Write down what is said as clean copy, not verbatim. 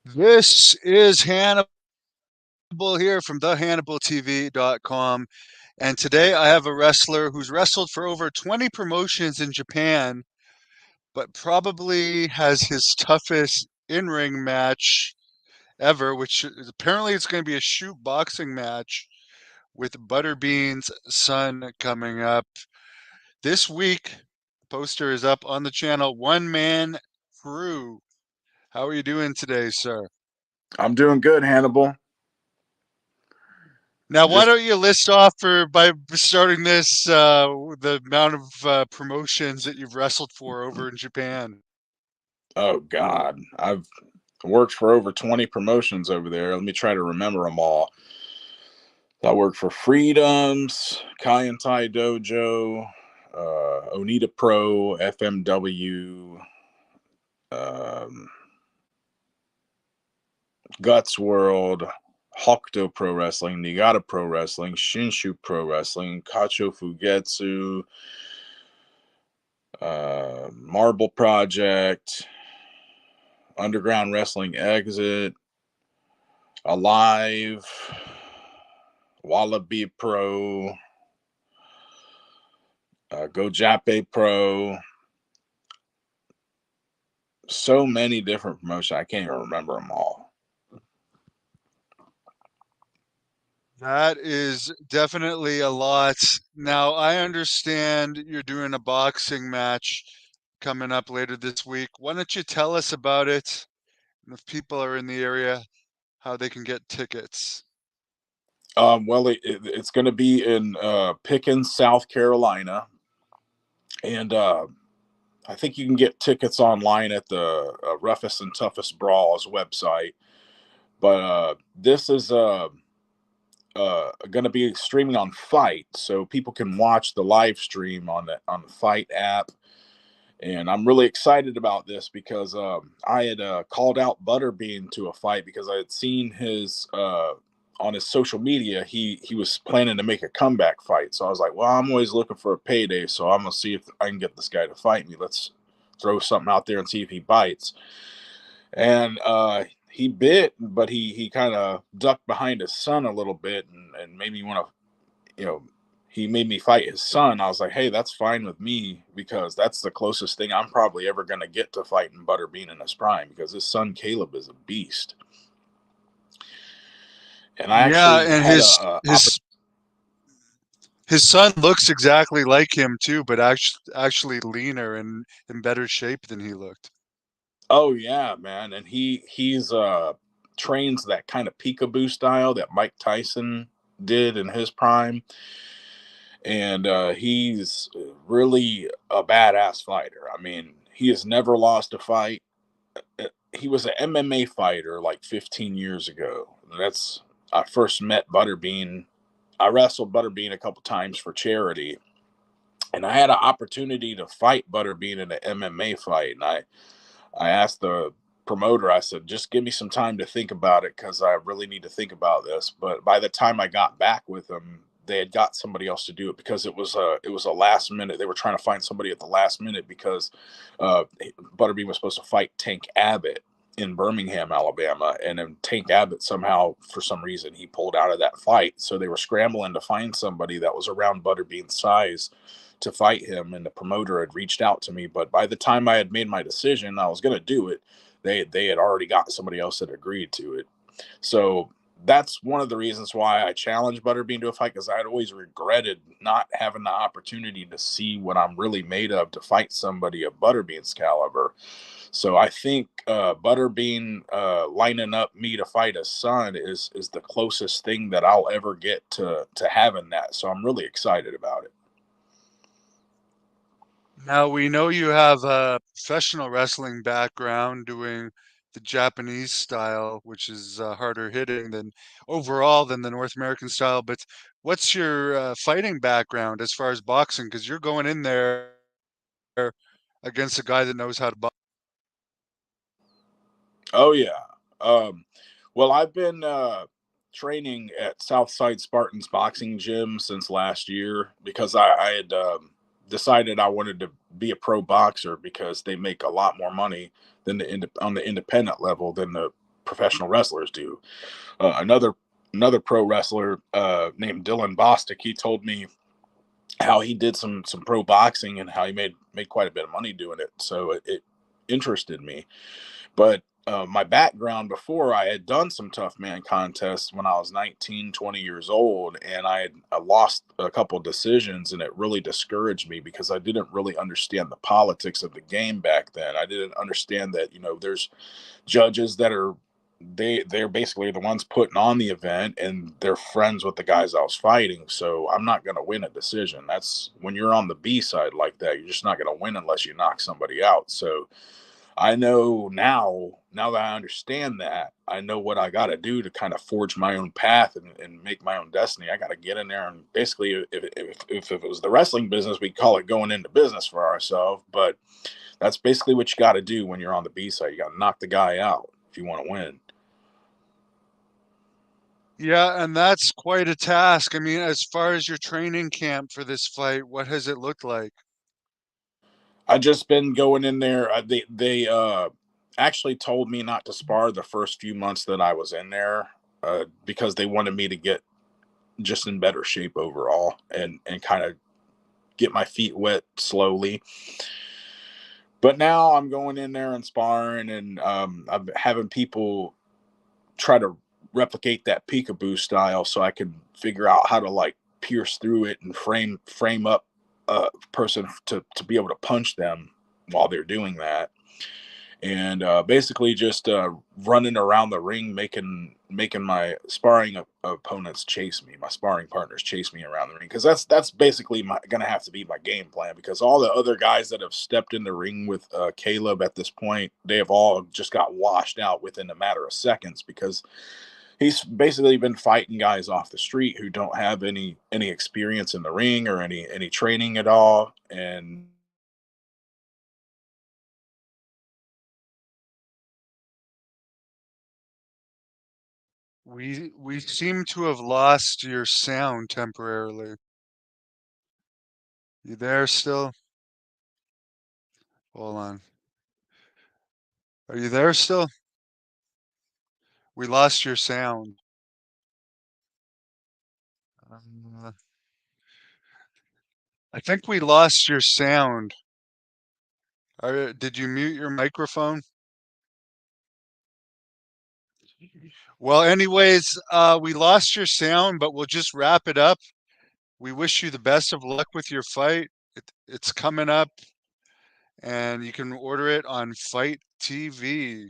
This is Hannibal here from thehannibaltv.com. And today I have a wrestler who's wrestled for over 20 promotions in Japan, but probably has his toughest in-ring match ever, which is, apparently it's going to be a shoot boxing match with Butterbean's son coming up. This week, the poster is up on the channel, One Man Kru. How are you doing today, sir? I'm doing good, Hannibal. Now, why Just don't you list off for by starting this the amount of promotions that you've wrestled for over in Japan? oh God, I've worked for over 20 promotions over there. Let me try to remember them all. I worked for Freedoms, Kai Dojo, Onita Pro, FMW, um, Guts World, Hokuto Pro Wrestling, Niigata Pro Wrestling, Shinshu Pro Wrestling, Kacho Fugetsu, Marble Project, Underground Wrestling Exit, Alive, Wallaby Pro, Go Jape Pro. So many different promotions. I can't even remember them all. That is definitely a lot. Now, I understand you're doing a boxing match coming up later this week. Why don't you tell us about it? And if people are in the area, how they can get tickets. It's going to be in Pickens, South Carolina. And I think you can get tickets online at the Roughest and Toughest Brawls website. But this is going to be streaming on Fight, so people can watch the live stream on the Fight app. And I'm really excited about this because I had called out Butterbean to a fight because I had seen his on his social media. He was planning to make a comeback fight, so I was like, well, I'm always looking for a payday, so I'm gonna see if I can get this guy to fight me. Let's throw something out there and see if he bites. And he bit, but he kind of ducked behind his son a little bit and made me want to, he made me fight his son. I was like, hey, that's fine with me because that's the closest thing I'm probably ever going to get to fighting Butterbean in his prime because his son Caleb is a beast. And I Yeah, actually and had his son looks exactly like him too, but actually leaner and in better shape than he looked. oh yeah, man, and he's trains that kind of peekaboo style that Mike Tyson did in his prime, and he's really a badass fighter. I mean, he has never lost a fight. He was an MMA fighter like 15 years ago. That's I first met Butterbean. I wrestled Butterbean a couple times for charity, and I had an opportunity to fight Butterbean in an MMA fight. And I asked the promoter, I said, just give me some time to think about it because I really need to think about this. But by the time I got back with him, they had got somebody else to do it because it was a last minute. They were trying to find somebody at the last minute because uh, Butterbean was supposed to fight Tank Abbott in Birmingham, Alabama, and then Tank Abbott somehow, for some reason, he pulled out of that fight. So they were scrambling to find somebody that was around Butterbean's size to fight him, and the promoter had reached out to me. But by the time I had made my decision, I was going to do it. They had already got somebody else that agreed to it. So that's one of the reasons why I challenged Butterbean to a fight because I had always regretted not having the opportunity to see what I'm really made of to fight somebody of Butterbean's caliber. So I think Butterbean lining up me to fight his son is the closest thing that I'll ever get to having that. So I'm really excited about it. Now we know you have a professional wrestling background doing the Japanese style, which is harder hitting than overall than the North American style. But what's your fighting background as far as boxing? Because you're going in there against a guy that knows how to box. Oh yeah. Um, well, I've been training at Southside Spartans Boxing Gym since last year because I had decided I wanted to be a pro boxer because they make a lot more money than on the independent level than the professional wrestlers do. Another pro wrestler named Dylan Bostic, he told me how he did some pro boxing and how he made quite a bit of money doing it. So it interested me. But my background before, I had done some tough man contests when I was 19, 20 years old, and I lost a couple decisions, and it really discouraged me because I didn't really understand the politics of the game back then. I didn't understand that, there's judges that are they're basically the ones putting on the event, and they're friends with the guys I was fighting. So I'm not going to win a decision. That's when you're on the B side like that, you're just not going to win unless you knock somebody out. So I know now that I understand that, I know what I got to do to kind of forge my own path and make my own destiny. I got to get in there and basically, if it was the wrestling business, we'd call it going into business for ourselves. But that's basically what you got to do when you're on the B side. You got to knock the guy out if you want to win. Yeah, and that's quite a task. I mean, as far as your training camp for this fight, what has it looked like? I just been going in there. They actually told me not to spar the first few months that I was in there because they wanted me to get just in better shape overall and kind of get my feet wet slowly. But now I'm going in there and sparring, and I'm having people try to replicate that peekaboo style so I can figure out how to like pierce through it and frame up a person to be able to punch them while they're doing that. And basically just running around the ring, making my sparring opponents chase me, my sparring partners chase me around the ring, because that's basically gonna have to be my game plan. Because all the other guys that have stepped in the ring with Caleb at this point, they have all just got washed out within a matter of seconds because he's basically been fighting guys off the street who don't have any experience in the ring or any training at all. And We seem to have lost your sound temporarily. You there still? Hold on. Are you there still? We lost your sound. Uh, I think we lost your sound. Did you mute your microphone? Well, anyways, we lost your sound, but we'll just wrap it up. We wish you the best of luck with your fight. It's coming up, and you can order it on Fight TV.